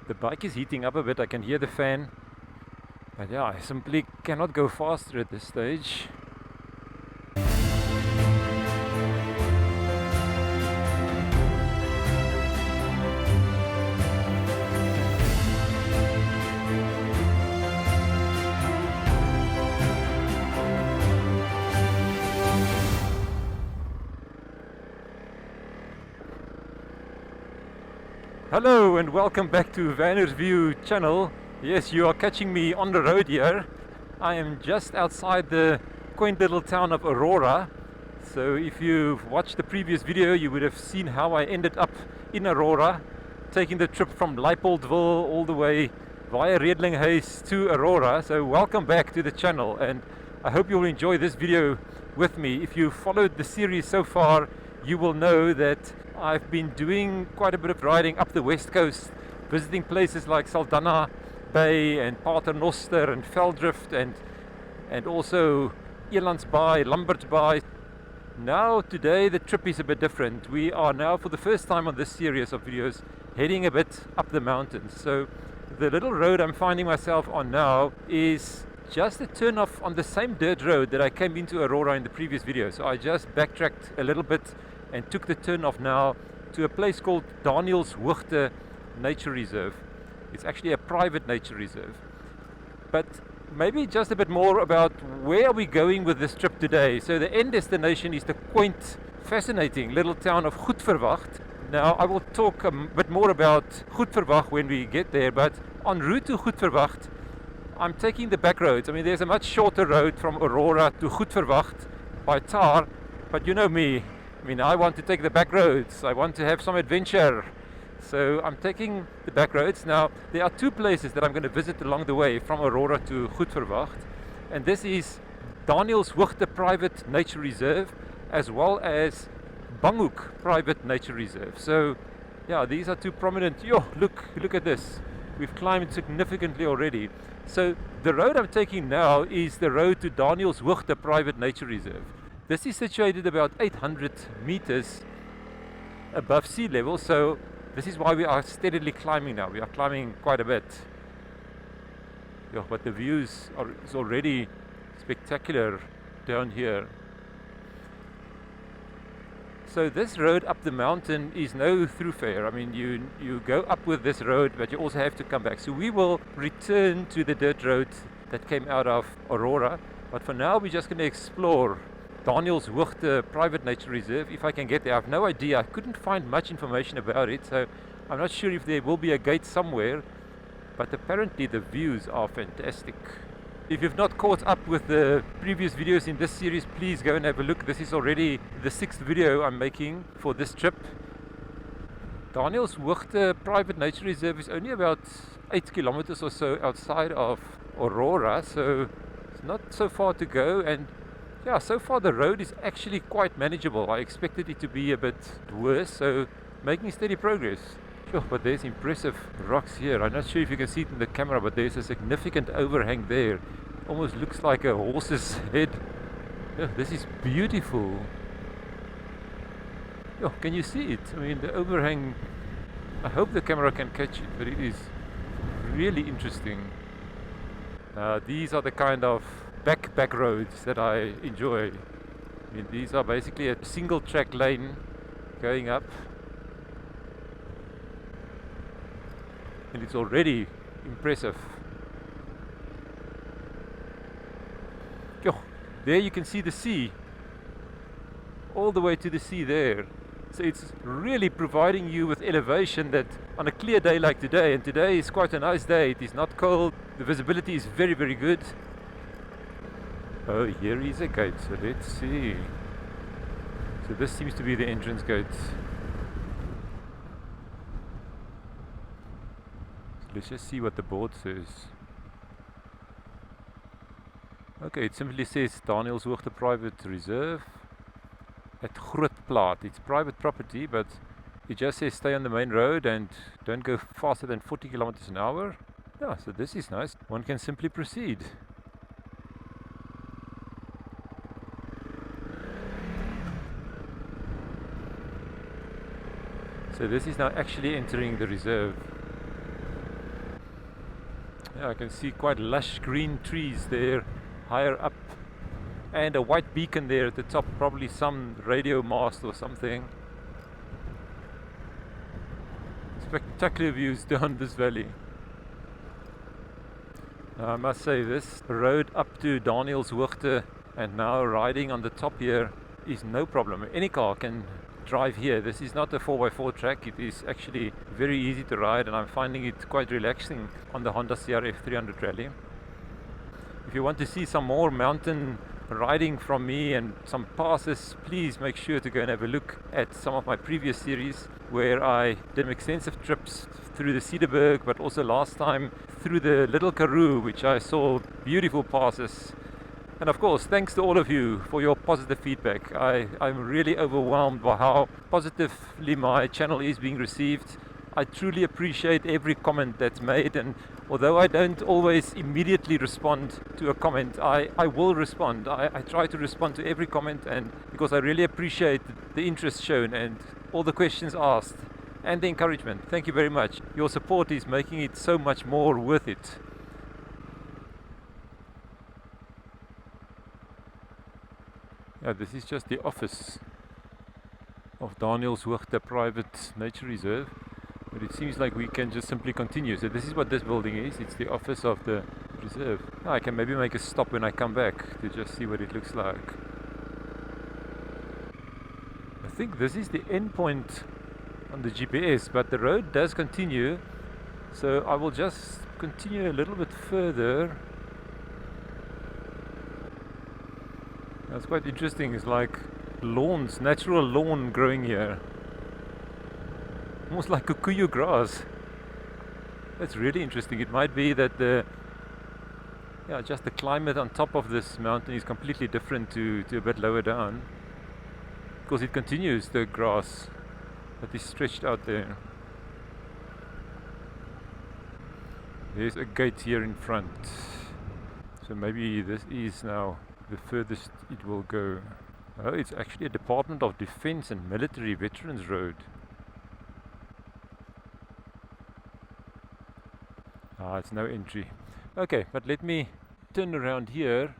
The bike is heating up a bit, I can hear the fan. But yeah, I simply cannot go faster at this stage. Hello and welcome back to Vanner's View channel. Yes, you are catching me on the road here. I am just outside the quaint little town of Aurora. So if you've watched the previous video, you would have seen how I ended up in Aurora, taking the trip from Leipoldville all the way via Redlinghuis to Aurora. So welcome back to the channel, and I hope you'll enjoy this video with me. If you followed the series so far, you will know that I've been doing quite a bit of riding up the west coast, visiting places like Saldanha Bay and Paternoster and Veldrift and also Elandsbaai, Lambertsbaai. Now today the trip is a bit different. We are now for the first time on this series of videos heading a bit up the mountains. So the little road I'm finding myself on now is just a turn off on the same dirt road that I came into Aurora in the previous video. So I just backtracked a little bit and took the turn off now to a place called Danielshoogte Nature Reserve. It's actually a private nature reserve. But maybe just a bit more about where are we going with this trip today. So the end destination is the quaint, fascinating little town of Goedverwacht. Now I will talk a bit more about Goedverwacht when we get there, but en route to Goedverwacht, I'm taking the back roads. I mean, there's a much shorter road from Aurora to Goedverwacht by tar, but you know me. I mean, I want to take the back roads. I want to have some adventure. So I'm taking the back roads. Now, there are two places that I'm going to visit along the way from Aurora to Goedverwacht. And this is Danielshoogte Private Nature Reserve, as well as Banghoek Private Nature Reserve. So, yeah, these are two prominent... Yo, look at this. We've climbed significantly already. So the road I'm taking now is the road to Danielshoogte Private Nature Reserve. This is situated about 800 meters above sea level, so this is why we are steadily climbing now. We are climbing quite a bit. Yeah, but the views is already spectacular down here. So this road up the mountain is no thoroughfare. I mean, you go up with this road, but you also have to come back. So we will return to the dirt road that came out of Aurora, but for now we're just going to explore Danielshoogte Private Nature Reserve, if I can get there. I have no idea. I couldn't find much information about it, so I'm not sure if there will be a gate somewhere, but apparently the views are fantastic. If you've not caught up with the previous videos in this series, please go and have a look. This is already the 6th video I'm making for this trip. Danielshoogte Private Nature Reserve is only about 8 kilometers or so outside of Aurora, so it's not so far to go. And yeah, so far the road is actually quite manageable. I expected it to be a bit worse, so making steady progress. Sure, but there's impressive rocks here. I'm not sure if you can see it in the camera, but there's a significant overhang there. Almost looks like a horse's head. Yeah, this is beautiful. Yeah, can you see it? I mean, the overhang, I hope the camera can catch it, but it is really interesting. These are the kind of back roads that I enjoy. I mean, these are basically a single track lane going up, and it's already impressive. Yo, there you can see the sea, all the way to the sea there. So it's really providing you with elevation that on a clear day like today, and today is quite a nice day, it is not cold, the visibility is very, very good. Oh, here is a gate, so let's see. So this seems to be the entrance gate. So let's just see what the board says. Okay, it simply says Danielshoogte Private Reserve at Grootplaat. It's private property, but it just says stay on the main road and don't go faster than 40 kilometers an hour. Yeah, so this is nice. One can simply proceed. So this is now actually entering the reserve. Yeah, I can see quite lush green trees there higher up, and a white beacon there at the top, probably some radio mast or something. Spectacular views down this valley. Now, I must say, this road up to Danielshoogte and now riding on the top here is no problem. Any car can drive here. This is not a 4x4 track. It is actually very easy to ride, and I'm finding it quite relaxing on the Honda CRF 300 Rally. If you want to see some more mountain riding from me and some passes, please make sure to go and have a look at some of my previous series where I did extensive trips through the Cederberg, but also last time through the Little Karoo, which I saw beautiful passes. And of course, thanks to all of you for your positive feedback. I'm really overwhelmed by how positively my channel is being received. I truly appreciate every comment that's made, and although I don't always immediately respond to a comment, I will respond. I try to respond to every comment, and because I really appreciate the interest shown and all the questions asked and the encouragement. Thank you very much. Your support is making it so much more worth it. Yeah, this is just the office of Danielshoogte Private Nature Reserve, but it seems like we can just simply continue. So this is what this building is. It's the office of the reserve. Now I can maybe make a stop when I come back to just see what it looks like. I think this is the end point on the GPS, but the road does continue, so I will just continue a little bit further. That's quite interesting. It's like lawns, natural lawn growing here, almost like kikuyu grass. That's really interesting. It might be that just the climate on top of this mountain is completely different to a bit lower down, because it continues the grass that is stretched out there. There's a gate here in front, so maybe this is now the furthest it will go. Oh, it's actually a Department of Defense and Military Veterans Road. It's no entry. Okay, but let me turn around here.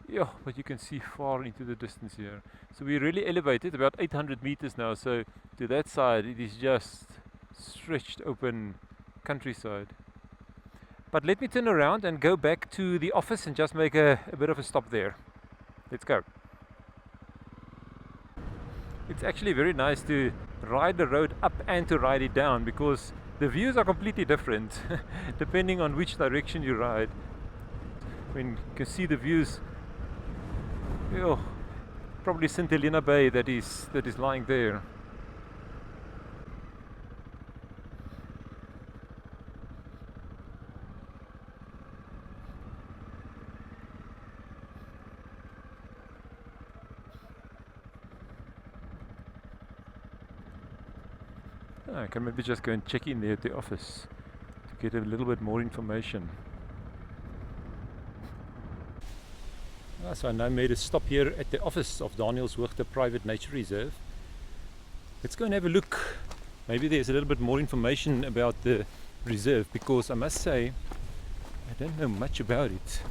Yeah, but you can see far into the distance here. So we really elevated about 800 meters now, so to that side it is just stretched open countryside. But let me turn around and go back to the office and just make a bit of a stop there. Let's go. It's actually very nice to ride the road up and to ride it down, because the views are completely different depending on which direction you ride. I mean, you can see the views. Oh, probably St. Helena Bay that is lying there. I can maybe just go and check in there at the office to get a little bit more information. So I now made a stop here at the office of Danielshoogte Private Nature Reserve. Let's go and have a look. Maybe there's a little bit more information about the reserve, because I must say I don't know much about it.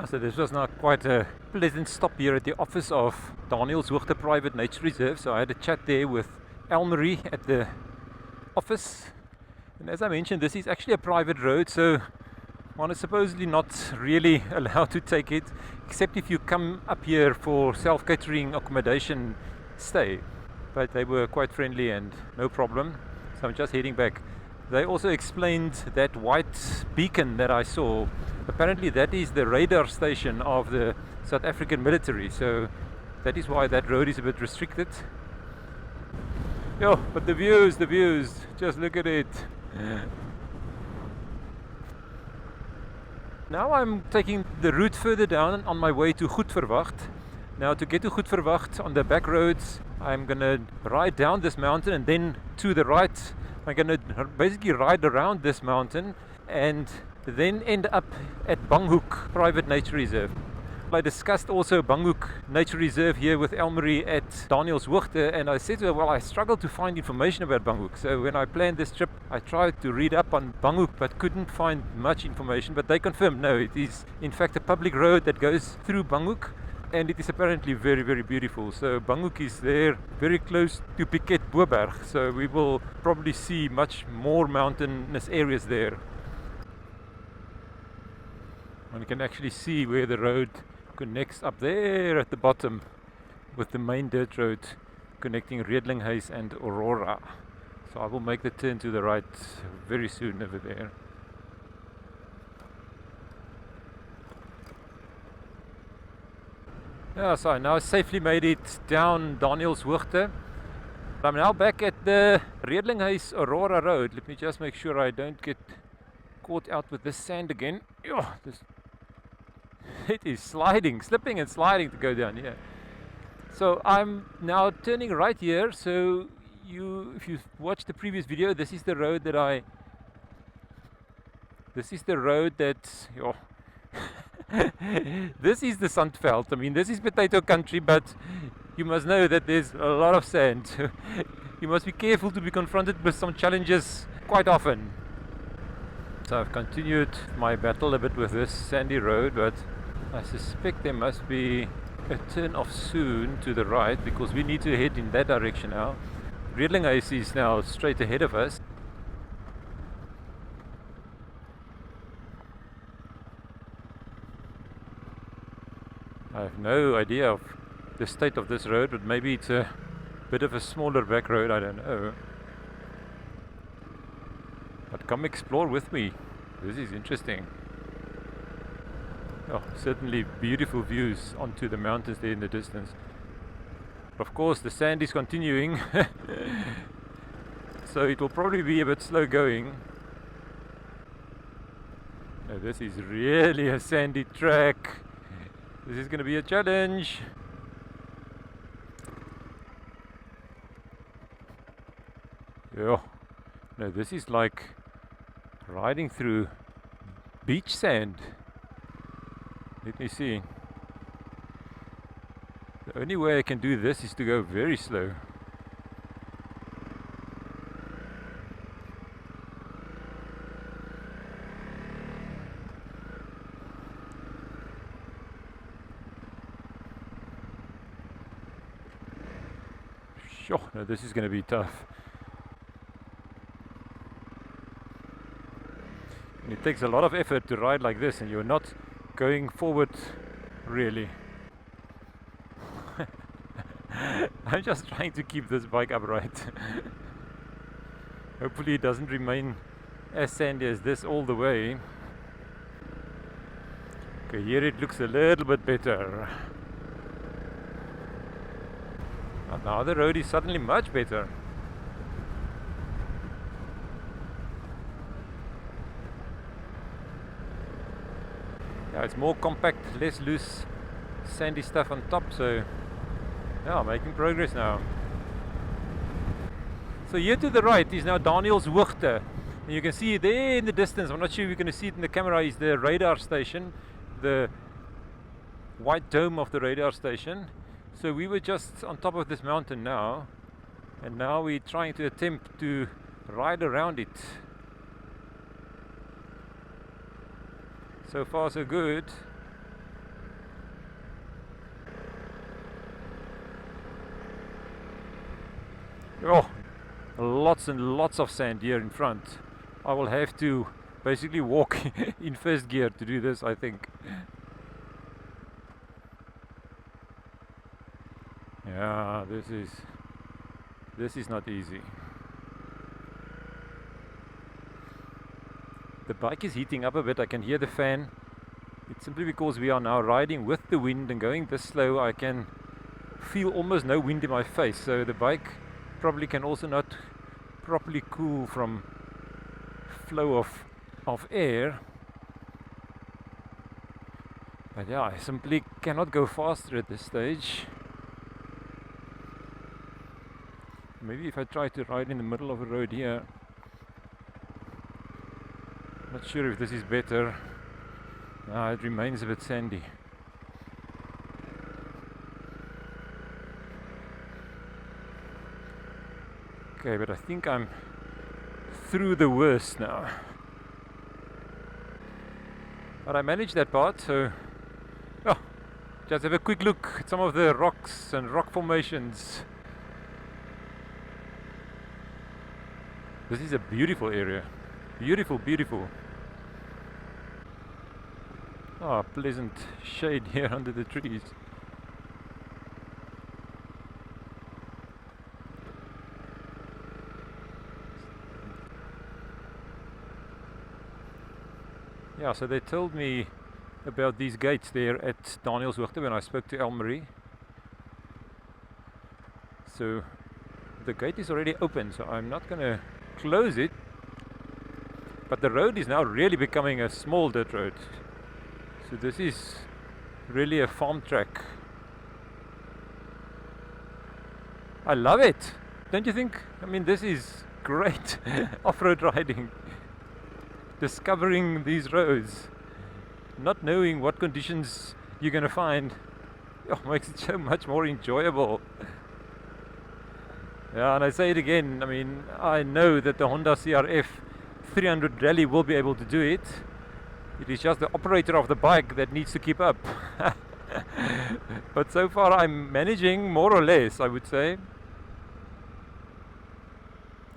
So this was now quite a pleasant stop here at the office of Danielshoogte Private Nature Reserve. So I had a chat there with Elmarie at the office. And as I mentioned, this is actually a private road, so one is supposedly not really allowed to take it, except if you come up here for self-catering accommodation stay. But they were quite friendly and no problem. So I'm just heading back. They also explained that white beacon that I saw. Apparently that is the radar station of the South African military, so that is why that road is a bit restricted. Yo, but the views, just look at it. Now I'm taking the route further down on my way to Goedverwacht. Now to get to Goedverwacht on the back roads, I'm gonna ride down this mountain, and then to the right I'm gonna basically ride around this mountain and then end up at Banghoek Private Nature Reserve. I discussed also Goedverwacht Nature Reserve here with Elmarie at Danielshoogte, and I said to her, well, I struggled to find information about Goedverwacht. So when I planned this trip, I tried to read up on Goedverwacht but couldn't find much information. But they confirmed, no, it is in fact a public road that goes through Goedverwacht, and it is apparently very, very beautiful. So Goedverwacht is there, very close to Piket Boerberg, so we will probably see much more mountainous areas there. And you can actually see where the road connects up there at the bottom with the main dirt road connecting Redlinghuis and Aurora. So I will make the turn to the right very soon over there. Yeah, so I now safely made it down Danielshoogte. I'm now back at the Redlinghuis Aurora road. Let me just make sure I don't get caught out with this sand again. It is sliding, slipping and sliding to go down here. So I'm now turning right here. So if you watched the previous video, this is the road that this is the Sandveld. I mean, this is potato country, but you must know that there's a lot of sand. You must be careful to be confronted with some challenges quite often. So I've continued my battle a bit with this sandy road, but I suspect there must be a turn off soon to the right, because we need to head in that direction now. Redlinghuis is now straight ahead of us. I have no idea of the state of this road, but maybe it's a bit of a smaller back road, I don't know. But come explore with me. This is interesting. Oh, certainly beautiful views onto the mountains there in the distance. Of course, the sand is continuing, so it will probably be a bit slow going. Now, this is really a sandy track. This is going to be a challenge. Yeah. No, this is like riding through beach sand. Let me see. The only way I can do this is to go very slow. Sure, no, this is going to be tough. And it takes a lot of effort to ride like this, and you're not going forward really. I'm just trying to keep this bike upright. Hopefully it doesn't remain as sandy as this all the way. Okay, here it looks a little bit better. And now the road is suddenly much better. Yeah, it's more compact, less loose, sandy stuff on top, so yeah, making progress now. So here to the right is now Danielshoogte. And you can see there in the distance, I'm not sure if you're going to see it in the camera, is the radar station, the white dome of the radar station. So we were just on top of this mountain now, and now we're trying to attempt to ride around it. So far so good. Oh, lots and lots of sand here in front. I will have to basically walk in first gear to do this, I think. Yeah, this is not easy. The bike is heating up a bit. I can hear the fan. It's simply because we are now riding with the wind and going this slow. I can feel almost no wind in my face, so the bike probably can also not properly cool from flow of air. But yeah, I simply cannot go faster at this stage. Maybe if I try to ride in the middle of a road here. Not sure if this is better. It remains a bit sandy. Okay, but I think I'm through the worst now. But I managed that part, so oh, just have a quick look at some of the rocks and rock formations. This is a beautiful area. Beautiful, beautiful. Ah, pleasant shade here under the trees. Yeah, so they told me about these gates there at Danielshoogte when I spoke to Elmarie. So the gate is already open, so I'm not going to close it. But the road is now really becoming a small dirt road. So this is really a farm track. I love it, don't you think? I mean, this is great off-road riding. Discovering these roads, not knowing what conditions you're going to find, makes it so much more enjoyable. Yeah, and I say it again, I mean, I know that the Honda CRF 300 Rally will be able to do it. It is just the operator of the bike that needs to keep up. But so far I'm managing more or less, I would say.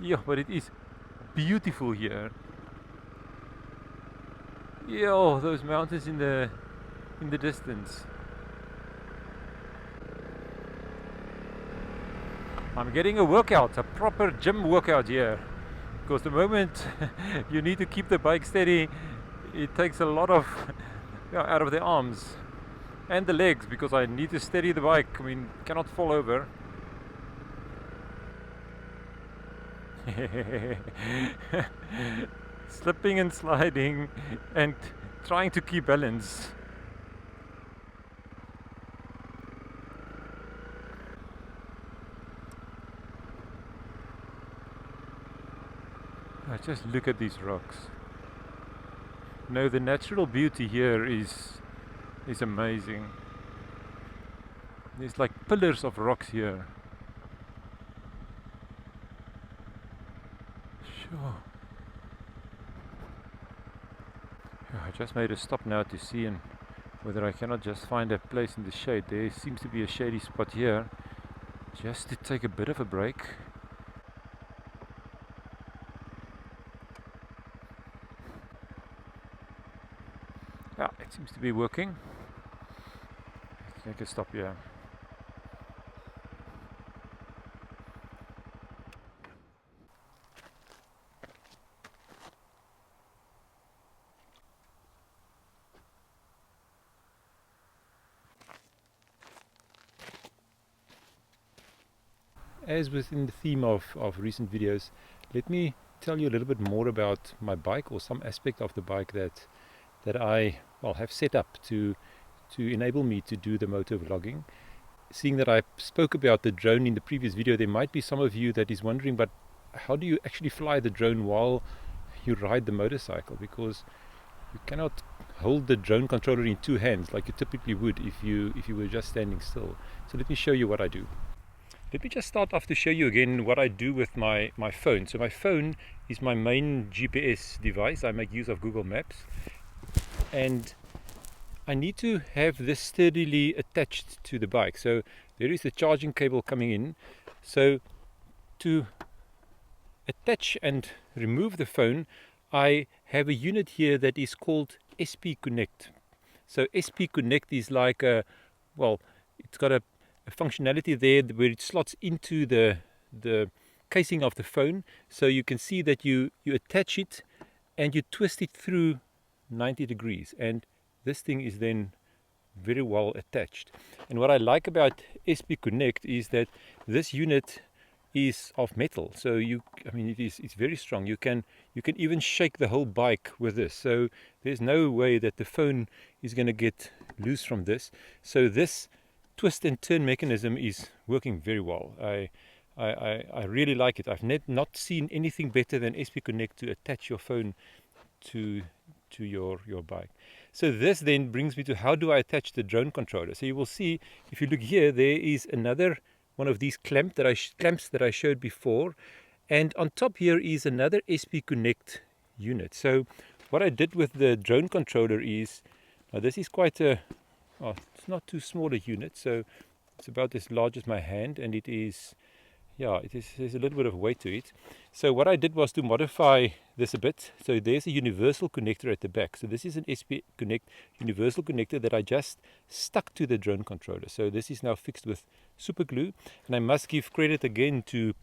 Yeah, but it is beautiful here. Yeah, those mountains in the distance. I'm getting a workout, a proper gym workout here. Because the moment you need to keep the bike steady, it takes a lot of out of the arms and the legs, because I need to steady the bike. I mean, cannot fall over. Slipping and sliding and trying to keep balance. Just look at these rocks. No, the natural beauty here is amazing. There's like pillars of rocks here. Sure. I just made a stop now to see whether I cannot just find a place in the shade. There seems to be a shady spot here, just to take a bit of a break. Yeah, it seems to be working. Let's take a stop here. As within the theme of recent videos, let me tell you a little bit more about my bike, or some aspect of the bike that I have set up to enable me to do the motor vlogging. Seeing that I spoke about the drone in the previous video, there might be some of you that is wondering, but how do you actually fly the drone while you ride the motorcycle? Because you cannot hold the drone controller in two hands like you typically would if you were just standing still. So let me show you what I do. Let me just start off to show you again what I do with my phone. So my phone is my main GPS device. I make use of Google Maps, and I need to have this sturdily attached to the bike. So there is a charging cable coming in. So to attach and remove the phone, I have a unit here that is called SP Connect. So SP Connect is like it's got a functionality there where it slots into the casing of the phone. So you can see that you attach it and you twist it through 90 degrees, and this thing is then very well attached. And what I like about SP Connect is that this unit is of metal, so it's very strong. You can even shake the whole bike with this, so there's no way that the phone is going to get loose from this. So this twist and turn mechanism is working very well. I really like it. I've not seen anything better than SP Connect to attach your phone to your bike. So this then brings me to how do I attach the drone controller. So you will see, if you look here, there is another one of these clamps that I showed before, And on top here is another SP Connect unit. So what I did with the drone controller is, this is quite a, it's not too small a unit, so it's about as large as my hand, and it is, yeah, there's a little bit of weight to it. So what I did was to modify this a bit. So there's a universal connector at the back. So this is an SP Connect universal connector that I just stuck to the drone controller. So this is now fixed with super glue, and I must give credit again to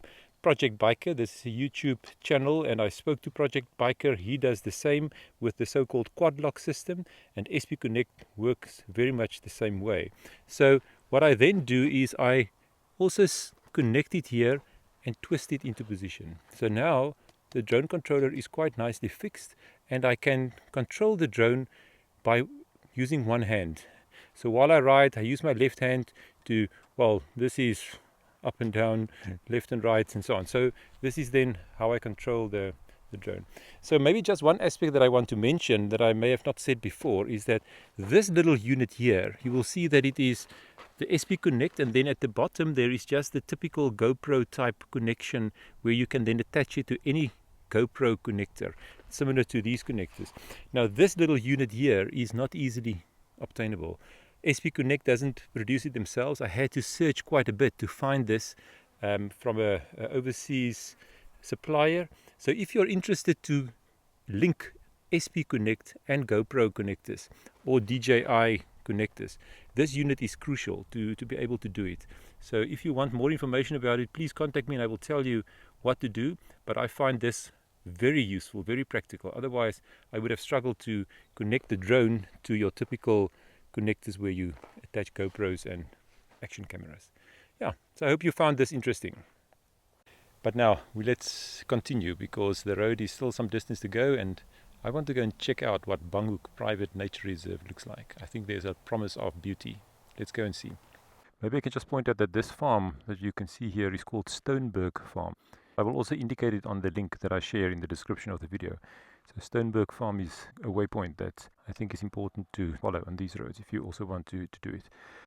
Project Biker. This is a YouTube channel, and I spoke to Project Biker. He does the same with the so-called quad lock system, and SP Connect works very much the same way. So what I then do is I also connect it here and twist it into position. So now the drone controller is quite nicely fixed, and I can control the drone by using one hand. So while I ride, I use my left hand to, well, this is up and down, left and right, and so on. So this is then how I control the drone. So maybe just one aspect that I want to mention that I may have not said before is that this little unit here, you will see that it is the SP Connect, and then at the bottom there is just the typical GoPro type connection where you can then attach it to any GoPro connector, similar to these connectors. Now this little unit here is not easily obtainable. SP Connect doesn't produce it themselves. I had to search quite a bit to find this from a overseas supplier. So if you're interested to link SP Connect and GoPro connectors or DJI connectors, this unit is crucial to be able to do it. So if you want more information about it, please contact me and I will tell you what to do. But I find this very useful, very practical. Otherwise, I would have struggled to connect the drone to your typical connectors where you attach GoPros and action cameras. Yeah, so I hope you found this interesting. But now let's continue, because the road is still some distance to go, and I want to go and check out what Banghoek Private Nature Reserve looks like. I think there's a promise of beauty. Let's go and see. Maybe I can just point out that this farm that you can see here is called Stoneberg Farm. I will also indicate it on the link that I share in the description of the video. So Stoneberg Farm is a waypoint that I think is important to follow on these roads if you also want to do it.